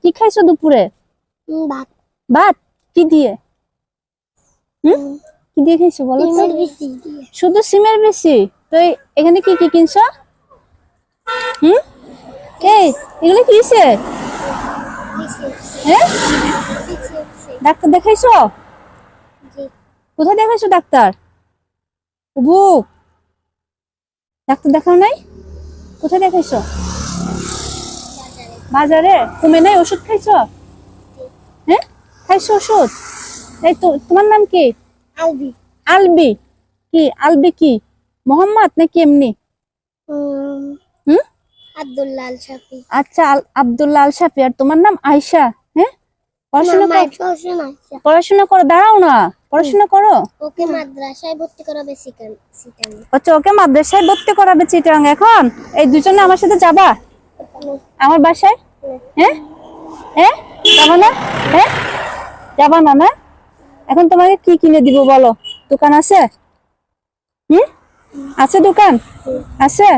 কি খাইছো দুপুরে? ভাত। ভাত কি দিয়ে? কি দিয়ে খাইছো বলো তো? সিমের বিচি দিয়ে। শুধু সিমের বেশি? তো এখানে কি কি কিনছো? এই এগুলো কি হইছে? হ্যাঁ, ডাক্তার দেখাইছো? কোথায় দেখাইছো ডাক্তার? বুক ডাক্তার দেখাও নাই? কোথায় দেখাইছো? বাজারে। কমে নাই? ওষুধ খাইছো? হ্যাঁ, খাইছো ওষুধ? এই তো, তোমার নাম কি? আলবি। আলবি? কি আলবি কি মোহাম্মদ নাকি এমনি? হুম, আব্দুল্লাহ আল শাফি। আচ্ছা, আব্দুল্লাহ আল শাফি। আর তোমার নাম আয়শা? হ্যাঁ, পড়াশোনা পড়াশোনা করো। দাঁড়াও না, পড়াশোনা করো। ওকে মাদ্রাসায় ভর্তি করাবে সিটাং। আচ্ছা, ওকে মাদ্রাসায় ভর্তি করাবে চিটাং। এখন এই দুজনে আমার সাথে যাবা আমার বাসায়? হ্যাঁ হ্যাঁ, যাবা না? হ্যাঁ, যাবা না? না, এখন তোমাকে কি কিনে দিব বলো? দোকান আছে? আছে দোকান আছে?